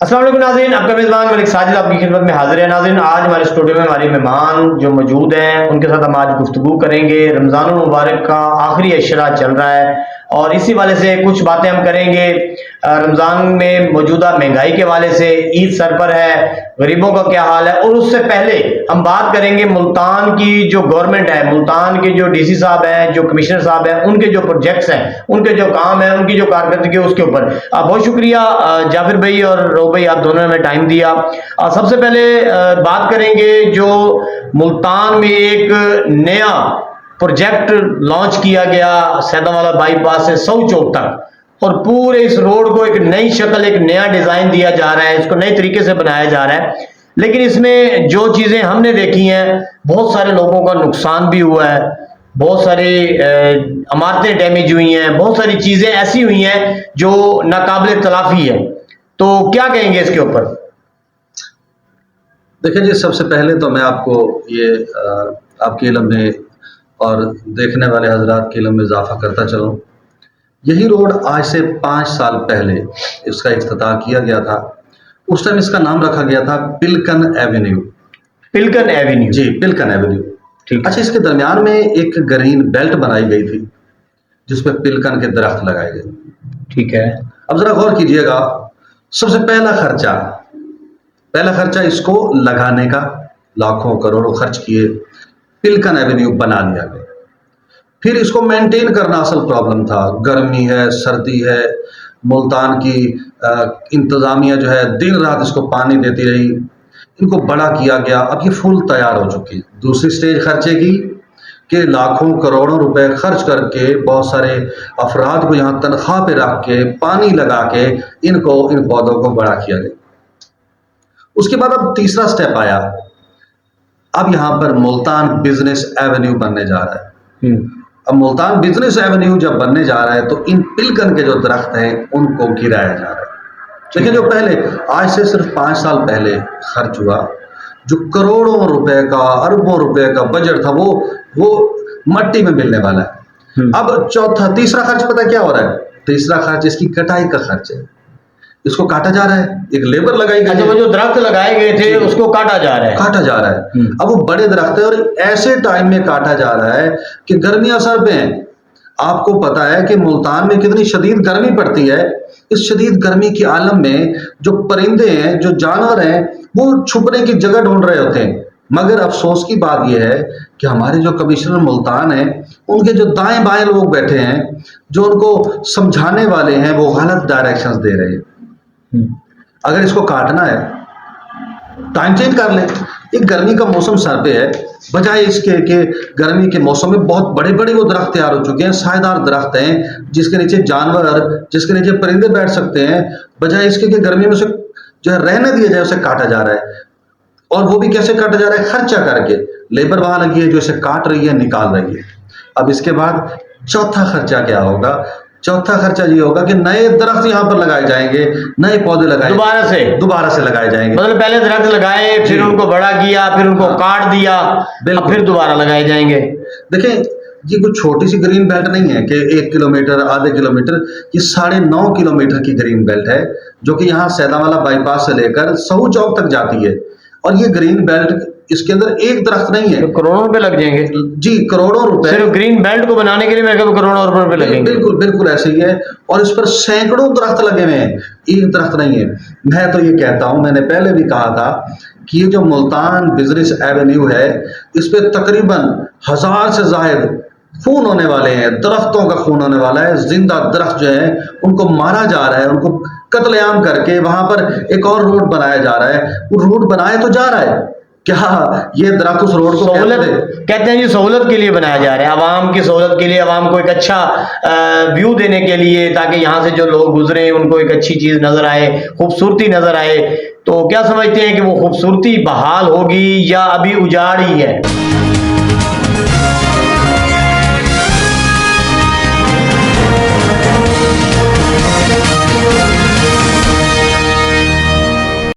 अस्सलाम वालेकुम नाज़रीन, आपका मेज़बान मलिक साजिद आपकी खिदमत में हाजिर है। नाज़रीन, आज हमारे स्टूडियो में हमारे मेहमान जो मौजूद हैं उनके साथ हम आज गुफ्तगू करेंगे। रमज़ानुल मुबारक का आखिरी अशरा चल रहा है और इसी वाले से कुछ बातें हम करेंगे। रमज़ान में मौजूदा महंगाई के वाले से, ईद सर पर है, गरीबों का क्या हाल है, और उससे पहले हम बात करेंगे मुल्तान की जो गवर्नमेंट है, मुल्तान के जो डीसी साहब हैं, जो कमिश्नर साहब हैं, उनके जो प्रोजेक्ट्स हैं, उनके जो काम है, उनकी जो कारकर्दगी है उसके ऊपर। बहुत शुक्रिया जाफिर भाई और रो भाई, आप दोनों ने हमें टाइम दिया। सबसे पहले बात करेंगे जो मुल्तान में एक नया प्रोजेक्ट लॉन्च किया गया सैदावाला बाईपास से सऊ चौक तक, और पूरे इस रोड को एक नई शक्ल, एक नया डिजाइन दिया जा रहा है, इसको नए तरीके से बनाया जा रहा है। लेकिन इसमें जो चीजें हमने देखी हैं, बहुत सारे लोगों का नुकसान भी हुआ है, बहुत सारी इमारतें डैमेज हुई हैं, बहुत सारी चीजें ऐसी हुई हैं जो नाकाबिले तलाफी है। तो क्या कहेंगे इसके ऊपर? देखिए जी, सबसे पहले तो मैं आपको ये आपके इल्म में और देखने वाले हजरात के इल्म में इजाफा करता चलूँ। यही रोड आज से 5 साल पहले इसका इफ्तिताह किया गया था। उस टाइम इसका नाम रखा गया था पिलकन एवेन्यू। पिलकन एवेन्यू? जी, पिलकन एवेन्यू। ठीक। अच्छा, इसके दरमियान में एक ग्रीन बेल्ट बनाई गई थी जिसमें पिलकन के दरख्त लगाए गए। ठीक है। अब जरा गौर कीजिएगा, सबसे पहला खर्चा इसको लगाने का लाखों करोड़ों खर्च किए, पिलकन एवेन्यू बना दिया गया। फिर इसको मेंटेन करना असल प्रॉब्लम था। गर्मी है, सर्दी है, मुल्तान की इंतज़ामिया जो है दिन रात इसको पानी देती रही, इनको बड़ा किया गया। अब ये फुल तैयार हो चुकी है। दूसरी स्टेज खर्चे की कि लाखों करोड़ों रुपए खर्च करके बहुत सारे अफराद को यहाँ तनख्वाह पे रख के पानी लगा के इन पौधों को बड़ा किया गया। उसके बाद अब तीसरा स्टेप आया। अब यहाँ पर मुल्तान बिजनेस एवेन्यू बनने जा रहा है। अब मुल्तान बिजनेस एवेन्यू जब बनने जा रहा है तो इन पिलकन के जो दरख्त हैं उनको गिराया जा रहा है। देखिए, जो पहले आज से सिर्फ 5 साल पहले खर्च हुआ, जो करोड़ों रुपए का, अरबों रुपए का बजट था, वो मट्टी में मिलने वाला है। अब तीसरा खर्च पता क्या हो रहा है? तीसरा खर्च इसकी कटाई का खर्च है। इसको काटा जा रहा है, एक लेबर लगाई गई। अच्छा, वो जो दरख्त लगाए गए थे उसको काटा जा रहा है। अब वो बड़े दरख्त है और ऐसे टाइम में काटा जा रहा है कि गर्मियां सर पे हैं। आपको पता है कि मुल्तान में कितनी शदीद गर्मी पड़ती है। इस शदीद गर्मी के आलम में जो परिंदे हैं, जो जानवर हैं, वो छुपने की जगह ढूंढ रहे होते हैं। मगर अफसोस की बात यह है कि हमारे जो कमिश्नर मुल्तान हैं, उनके जो दाएं बाएं लोग बैठे हैं, जो उनको समझाने वाले हैं, वो गलत डायरेक्शंस दे रहे हैं। अगर इसको काटना है, टाइम चेंज कर ले। एक गर्मी का मौसम सर पे है, बजाय इसके कि गर्मी के मौसम में बहुत बड़े बड़े वो दरख्त तैयार हो चुके हैं, सायेदार दरख्त हैं जिसके नीचे जानवर, जिसके नीचे परिंदे बैठ सकते हैं, बजाय इसके कि गर्मी में उसे जो है रहने दिया जाए, उसे काटा जा रहा है। और वो भी कैसे काटा जा रहा है? खर्चा करके। लेबर वहां लगी है जो इसे काट रही है, निकाल रही है। अब इसके बाद चौथा खर्चा क्या होगा? चौथा खर्चा ये होगा कि नए दरख्त यहाँ पर लगाए जाएंगे, नए पौधे लगाए, दोबारा से लगाए जाएंगे। मतलब पहले दरख्त लगाए, फिर उनको बड़ा किया, फिर उनको काट दिया, अब फिर दोबारा लगाए जाएंगे। देखें, ये कुछ छोटी सी ग्रीन बेल्ट नहीं है कि 1 किलोमीटर, आधे किलोमीटर, ये 9.5 किलोमीटर की ग्रीन बेल्ट है जो कि यहाँ सैदावाला बाईपास से लेकर सऊ चौक तक जाती है। और ये ग्रीन बेल्ट, इसके अंदर एक दरख्त नहीं है। तो करोड़ों रुपए लग जाएंगे जी, करोड़ों रुपए सिर्फ ग्रीन बेल्ट को बनाने के लिए। मैं कहूँ करोड़ों रुपए लगेंगे। बिल्कुल बिल्कुल ऐसे ही है। और इस पर सैकड़ों दरख्त लगे हुए हैं, एक दरख्त नहीं है। मैं तो ये कहता हूं, मैंने पहले भी कहा था कि ये जो मुल्तान बिजनेस एवेन्यू है, इस पे तकरीबन 1000 से ज्यादा खून होने वाले हैं, दरख्तों का खून होने वाला है। जिंदा दरख्त जो है उनको मारा जा रहा है, उनको कत्लेआम करके वहां पर एक और रोड बनाया जा रहा है। वो रोड बनाया तो जा रहा है, क्या ये दरख्त उस रोड को कहते हैं जी सहूलत के लिए बनाया जा रहा है, आवाम की सहूलत के लिए, आवाम को एक अच्छा व्यू देने के लिए, ताकि यहाँ से जो लोग गुजरे उनको एक अच्छी चीज नजर आए, खूबसूरती नजर आए। तो क्या समझते हैं कि वो खूबसूरती बहाल होगी या अभी उजाड़ ही है?